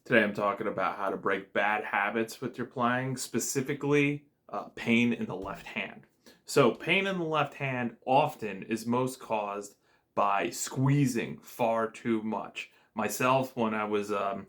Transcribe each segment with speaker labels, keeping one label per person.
Speaker 1: Today I'm talking about how to break bad habits with your playing, specifically pain in the left hand. So, pain in the left hand often is most caused by squeezing far too much. Myself, when I was an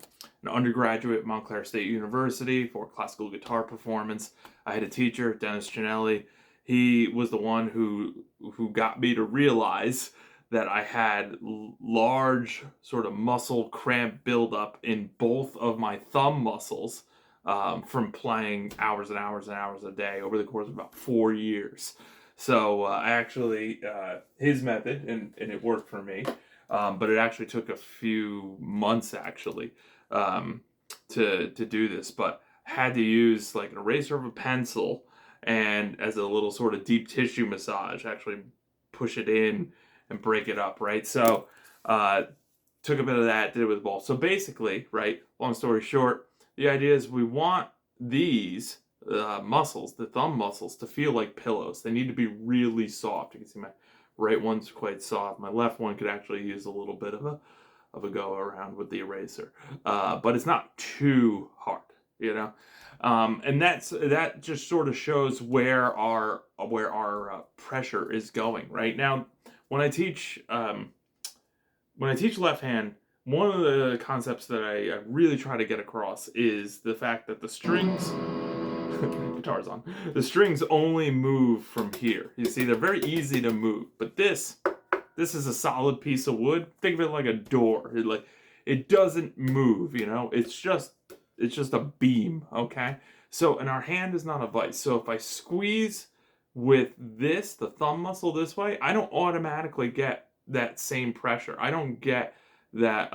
Speaker 1: undergraduate at Montclair State University for classical guitar performance, I had a teacher, Dennis Janelli. He was the one who got me to realize that I had large sort of muscle cramp buildup in both of my thumb muscles from playing hours and hours and hours a day over the course of about 4 years. So I actually, his method, and it worked for me, but it actually took a few months actually to do this, but had to use like an eraser of a pencil and as a little sort of deep tissue massage, actually push it in and break it up, right? So, uh, took a bit of that, did it with the ball. So basically, right, long story short, the idea is we want these muscles, the thumb muscles, to feel like pillows. They need to be really soft. You can see my right one's quite soft. My left one could actually use a little bit of a go around with the eraser, but it's not too hard, you know. And that just sort of shows where our pressure is going right now. When I teach left hand, one of the concepts that I really try to get across is the fact that the strings, guitar's on, the strings only move from here. You see, they're very easy to move, but this is a solid piece of wood. Think of it like a door. It doesn't move, you know. It's just a beam, okay? So, and our hand is not a vice. So if I squeeze with this, the thumb muscle this way, I don't automatically get that same pressure. I don't get that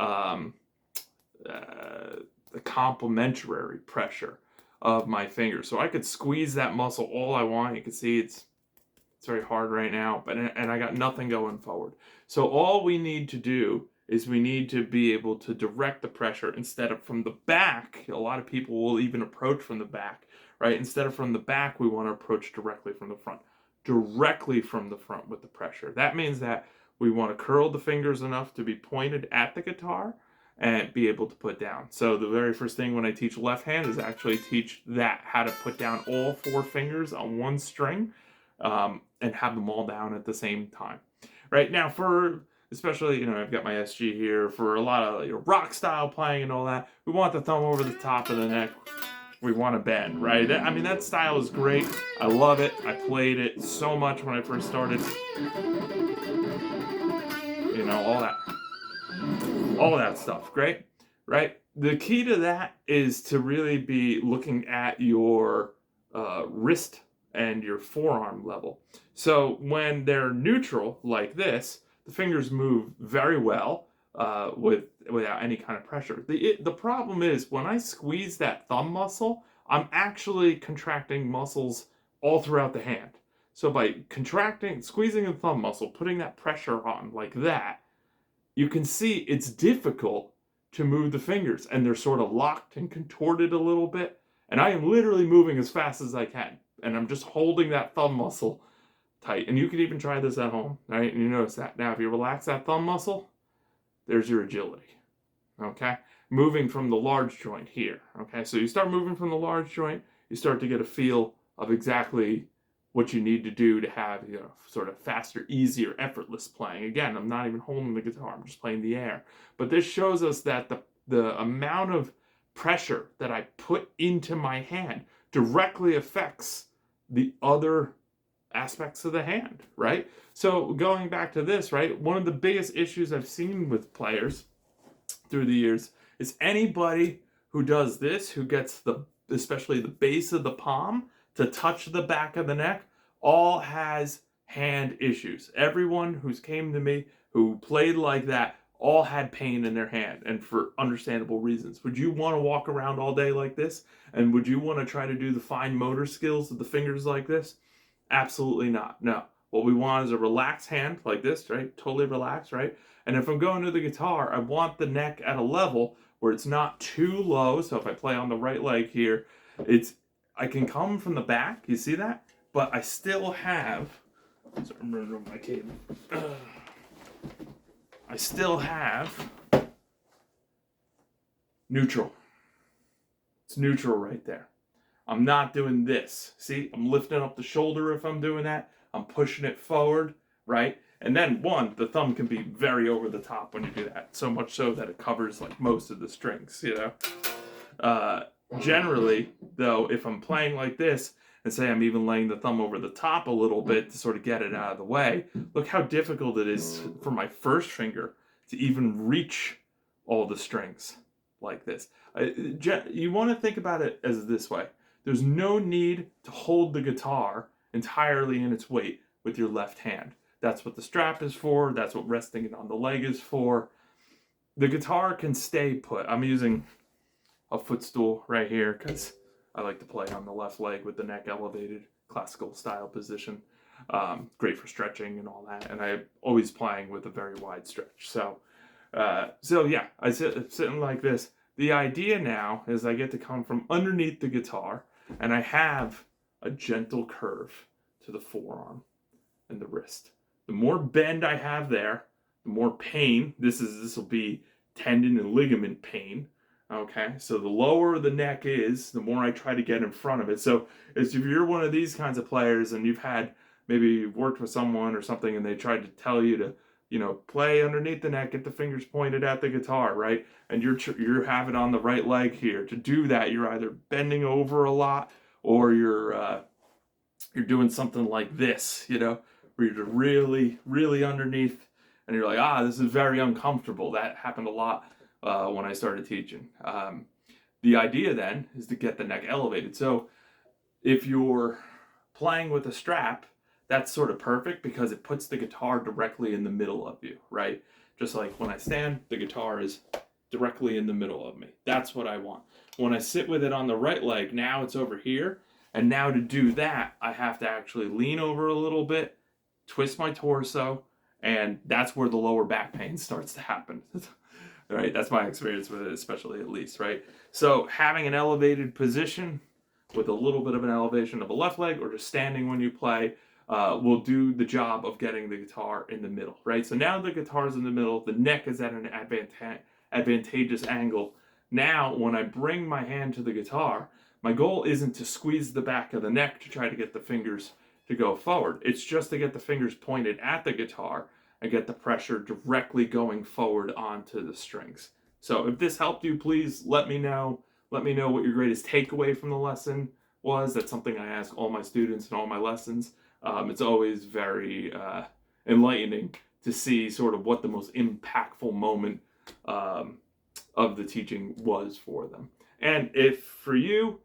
Speaker 1: the complementary pressure of my fingers. So I could squeeze that muscle all I want. You can see it's very hard right now, but and I got nothing going forward. So all we need to do is we need to be able to direct the pressure instead of from the back. A lot of people will even approach from the back, right? Instead of from the back, we want to approach directly from the front. Directly from the front with the pressure. That means that we want to curl the fingers enough to be pointed at the guitar and be able to put down. So the very first thing when I teach left hand is actually teach that, how to put down all four fingers on one string, and have them all down at the same time. Right now, for especially, I've got my SG here for a lot of rock style playing and all that. We want the thumb over the top of the neck. We want to bend, right? I mean, that style is great. I love it. I played it so much when I first started. All that stuff. Great, right? The key to that is to really be looking at your wrist and your forearm level. So when they're neutral like this, the fingers move very well without any kind of pressure. The problem is when I squeeze that thumb muscle, I'm actually contracting muscles all throughout the hand. So by contracting, squeezing the thumb muscle, putting that pressure on like that, you can see it's difficult to move the fingers, and they're sort of locked and contorted a little bit. And I am literally moving as fast as I can, and I'm just holding that thumb muscle tight. And you can even try this at home, right? And you notice that. Now, if you relax that thumb muscle, there's your agility, okay? Moving from the large joint here, okay? So you start moving from the large joint, you start to get a feel of exactly what you need to do to have, sort of faster, easier, effortless playing. Again, I'm not even holding the guitar, I'm just playing the air. But this shows us that the amount of pressure that I put into my hand directly affects the other aspects of the hand, right? So going back to this, right, one of the biggest issues I've seen with players through the years is anybody who does this, who gets especially the base of the palm to touch the back of the neck, all has hand issues. Everyone who's came to me who played like that all had pain in their hand, and for understandable reasons. Would you want to walk around all day like this? And would you want to try to do the fine motor skills of the fingers like this? Absolutely not. No. What we want is a relaxed hand like this, right? Totally relaxed, right? And if I'm going to the guitar, I want the neck at a level where it's not too low. So if I play on the right leg here, I can come from the back. You see that? But I still have. Sorry, I'm running over my cable. I still have neutral. It's neutral right there. I'm not doing this. See, I'm lifting up the shoulder if I'm doing that. I'm pushing it forward, right? And then the thumb can be very over the top when you do that. So much so that it covers like most of the strings, you know? Generally, though, if I'm playing like this, and say I'm even laying the thumb over the top a little bit to sort of get it out of the way, look how difficult it is for my first finger to even reach all the strings like this. You want to think about it as this way. There's no need to hold the guitar entirely in its weight with your left hand. That's what the strap is for. That's what resting it on the leg is for. The guitar can stay put. I'm using a footstool right here because I like to play on the left leg with the neck elevated, classical style position. Great for stretching and all that. And I'm always playing with a very wide stretch. So yeah, I sitting like this. The idea now is I get to come from underneath the guitar and I have a gentle curve to the forearm and the wrist. The more bend I have there, the more pain. This will be tendon and ligament pain. Okay, so the lower the neck is, the more I try to get in front of it. So if you're one of these kinds of players and you've worked with someone or something and they tried to tell you to, play underneath the neck, get the fingers pointed at the guitar, right? And you're having on the right leg here. To do that, you're either bending over a lot or you're doing something like this, where you're really, really underneath and you're like, this is very uncomfortable. That happened a lot when I started teaching. The idea then is to get the neck elevated. So if you're playing with a strap, that's sort of perfect because it puts the guitar directly in the middle of you, right? Just like when I stand, the guitar is directly in the middle of me. That's what I want. When I sit with it on the right leg, now it's over here. And now to do that, I have to actually lean over a little bit, twist my torso, and that's where the lower back pain starts to happen. Right? That's my experience with it, especially at least, right? So having an elevated position with a little bit of an elevation of a left leg or just standing when you play will do the job of getting the guitar in the middle, right? So now the guitar's in the middle, the neck is at an advantageous angle. Now, when I bring my hand to the guitar, my goal isn't to squeeze the back of the neck to try to get the fingers to go forward. It's just to get the fingers pointed at the guitar and get the pressure directly going forward onto the strings. So if this helped you, please let me know. Let me know what your greatest takeaway from the lesson was. That's something I ask all my students in all my lessons. It's always very enlightening to see sort of what the most impactful moment of the teaching was for them. And if for you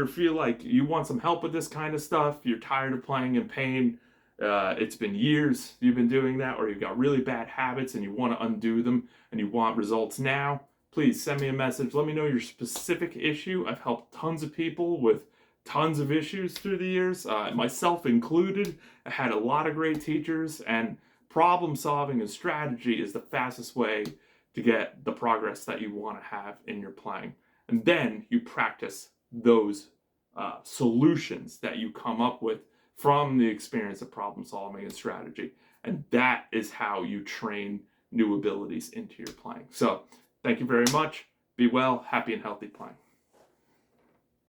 Speaker 1: feel like you want some help with this kind of stuff, you're tired of playing in pain, it's been years you've been doing that, or you've got really bad habits and you want to undo them and you want results now, please send me a message. Let me know your specific issue. I've helped tons of people with tons of issues through the years, myself included. I had a lot of great teachers, and problem solving and strategy is the fastest way to get the progress that you want to have in your playing. And then you practice those solutions that you come up with from the experience of problem solving and strategy. And that is how you train new abilities into your playing. So thank you very much. Be well, happy and healthy playing.